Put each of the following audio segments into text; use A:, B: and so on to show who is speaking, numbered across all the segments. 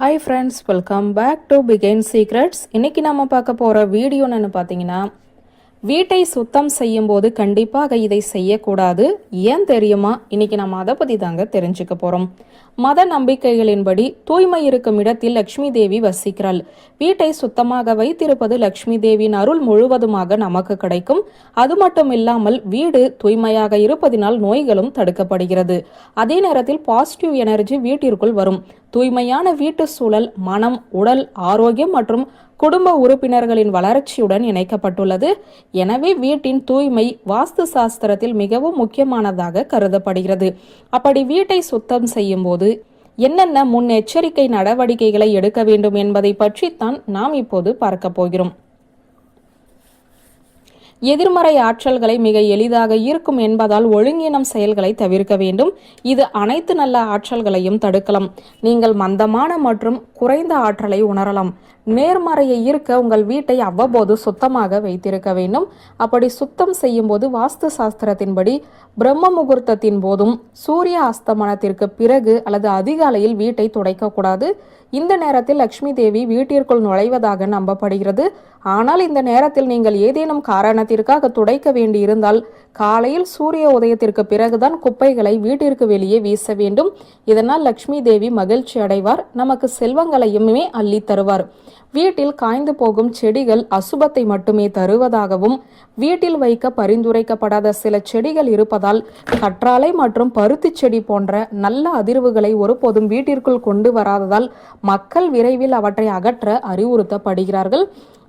A: Hi friends, welcome back to Begin Secrets. இன்னைக்கு நாம பார்க்க போற வீடியோ என்னன்னு பார்த்தீங்கன்னா, வீட்டை சுத்தம் செய்யும் போது கண்டிப்பாக இதை செய்யக்கூடாது. ஏன் தெரியுமா? இன்னைக்கு நம்ம அதை பத்தி தாங்க தெரிஞ்சுக்க போறோம். மத நம்பிக்கைகளின்படி தூய்மை இருக்கும் இடத்தில் லக்ஷ்மி தேவி வசிக்கிறாள். வீட்டை சுத்தமாக வைத்திருப்பது லக்ஷ்மி தேவியின் அருள் முழுவதுமாக நமக்கு கிடைக்கும். அது மட்டும் இல்லாமல் வீடு தூய்மையாக இருப்பதினால் நோய்களும் தடுக்கப்படுகிறது. அதே நேரத்தில் பாசிட்டிவ் எனர்ஜி வீட்டிற்குள் வரும். தூய்மையான வீட்டு சூழல் மனம், உடல் ஆரோக்கியம் மற்றும் குடும்ப உறுப்பினர்களின் வளர்ச்சியுடன் இணைக்கப்பட்டுள்ளது. எனவே வீட்டின் தூய்மை வாஸ்து சாஸ்திரத்தில் மிகவும் முக்கியமானதாக கருதப்படுகிறது. அப்படி வீட்டை சுத்தம் செய்யும் போது என்னென்ன முன்னெச்சரிக்கை நடவடிக்கைகளை எடுக்க வேண்டும் என்பதை பற்றித்தான் நாம் இப்போது பார்க்க போகிறோம். எதிர்மறை ஆற்றல்களை மிக எளிதாக ஈர்க்கும் என்பதால் ஒழுங்கீனம் செயல்களை தவிர்க்க வேண்டும். இது அனைத்து நல்ல ஆற்றல்களையும் தடுக்கலாம். நீங்கள் மந்தமான மற்றும் குறைந்த ஆற்றலை உணரலாம். நேர்மறையை ஈர்க்க உங்கள் வீட்டை அவ்வப்போது சுத்தமாக வைத்திருக்க வேண்டும். அப்படி சுத்தம் செய்யும் போது வாஸ்து சாஸ்திரத்தின்படி பிரம்ம முகூர்த்தத்தின் போதும் சூரிய அஸ்தமனத்திற்கு பிறகு அல்லது அதிகாலையில் வீட்டை துடைக்கக்கூடாது. இந்த நேரத்தில் லக்ஷ்மி தேவி வீட்டிற்குள் நுழைவதாக நம்பப்படுகிறது. ஆனால் இந்த நேரத்தில் நீங்கள் ஏதேனும் காரணத்திற்காக துடைக்க வேண்டியிருந்தால் காலையில் சூரிய உதயத்திற்கு பிறகுதான் குப்பைகளை வீட்டிற்கு வெளியே வீச வேண்டும். இதனால் லக்ஷ்மி தேவி மகிழ்ச்சி அடைவார், நமக்கு செல்வங்களையுமே அள்ளி தருவார். வீட்டில் காய்ந்து போகும் செடிகள் அசுபத்தை மட்டுமே தருவதாகவும், வீட்டில் வைக்க பரிந்துரைக்கப்படாத சில செடிகள் இருப்பதால் கற்றாழை மற்றும் பருத்தி செடி போன்ற நல்ல அதிர்வுகளை ஒருபோதும் வீட்டிற்குள் கொண்டு வராததால் மக்கள் விரைவில் அவற்றை அகற்ற அறிவுறுத்தப்படுகிறார்கள்.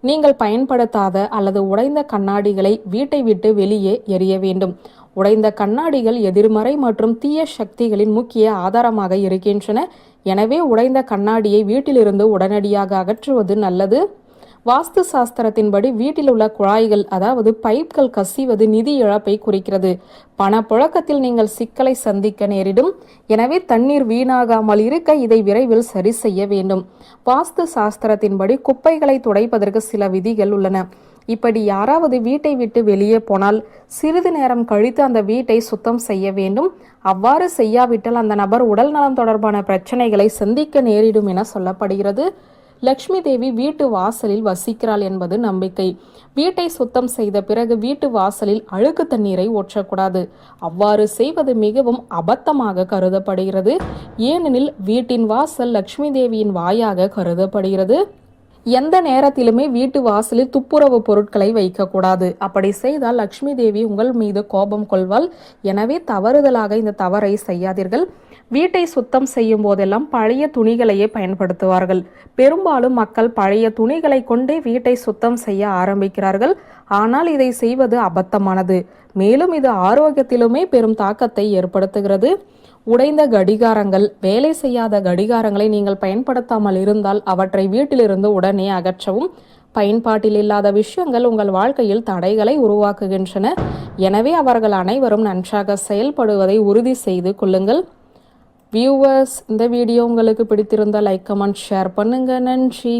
A: நீங்கள் பயன்படுத்தாத அல்லது உடைந்த கண்ணாடிகளை வீட்டை விட்டு வெளியே எறிய வேண்டும். உடைந்த கண்ணாடிகள் எதிர்மறை மற்றும் தீய சக்திகளின் முக்கிய ஆதாரமாக இருக்கின்றன. எனவே உடைந்த கண்ணாடியை வீட்டிலிருந்து உடனடியாக அகற்றுவது நல்லது. வாஸ்து சாஸ்திரத்தின்படி வீட்டில் உள்ள குழாய்கள் அதாவது பைப்கள் கசிவது நிதி இழப்பை குறிக்கிறது. பணப்புழக்கத்தில் நீங்கள் சிக்கலை சந்திக்க நேரிடும். எனவே தண்ணீர் வீணாகாமல் இருக்க இதை விரைவில் சரி செய்ய வேண்டும். வாஸ்து சாஸ்திரத்தின்படி குப்பைகளை துடைப்பதற்கு சில விதிகள் உள்ளன. இப்படி யாராவது வீட்டை விட்டு வெளியே போனால் சிறிது நேரம் கழித்து அந்த வீட்டை சுத்தம் செய்ய வேண்டும். அவ்வாறு செய்யாவிட்டால் அந்த நபர் உடல் நலம் தொடர்பான பிரச்சனைகளை சந்திக்க நேரிடும் என சொல்லப்படுகிறது. லக்ஷ்மி தேவி வீட்டு வாசலில் வசிக்கிறாள் என்பது நம்பிக்கை. வீட்டை சுத்தம் செய்த பிறகு வீட்டு வாசலில் அழுக்கு தண்ணீரை ஊற்றக்கூடாது. அவ்வாறு செய்வது மிகவும் அபத்தமாக கருதப்படுகிறது. ஏனெனில் வீட்டின் வாசல் லக்ஷ்மி தேவியின் வாயாக கருதப்படுகிறது. எந்த நேரத்திலுமே வீட்டு வாசலில் துப்புரவு பொருட்களை வைக்கக்கூடாது. அப்படி செய்தால் லக்ஷ்மி தேவி உங்கள் மீது கோபம் கொள்வாள். எனவே தவறுதலாக இந்த தவறை செய்யாதீர்கள். வீட்டை சுத்தம் செய்யும் போதெல்லாம் பழைய துணிகளையே பயன்படுத்துவார்கள். பெரும்பாலும் மக்கள் பழைய துணிகளை கொண்டே வீட்டை சுத்தம் செய்ய ஆரம்பிக்கிறார்கள். ஆனால் இதை செய்வது அபத்தமானது. மேலும் இது ஆரோக்கியத்திலுமே பெரும் தாக்கத்தை ஏற்படுத்துகிறது. உடைந்த கடிகாரங்கள், வேலை செய்யாத கடிகாரங்களை நீங்கள் பயன்படுத்தாமல் இருந்தால் அவற்றை வீட்டிலிருந்து உடனே அகற்றவும். பயன்பாட்டில் இல்லாத விஷயங்கள் உங்கள் வாழ்க்கையில் தடைகளை உருவாக்குகின்றன. எனவே அவர்கள் அனைவரும் நன்றாக செயல்படுவதை உறுதி செய்து கொள்ளுங்கள். வியூவர்ஸ், இந்த வீடியோ உங்களுக்கு பிடித்திருந்தால் லைக், கமெண்ட், ஷேர் பண்ணுங்க. நன்றி.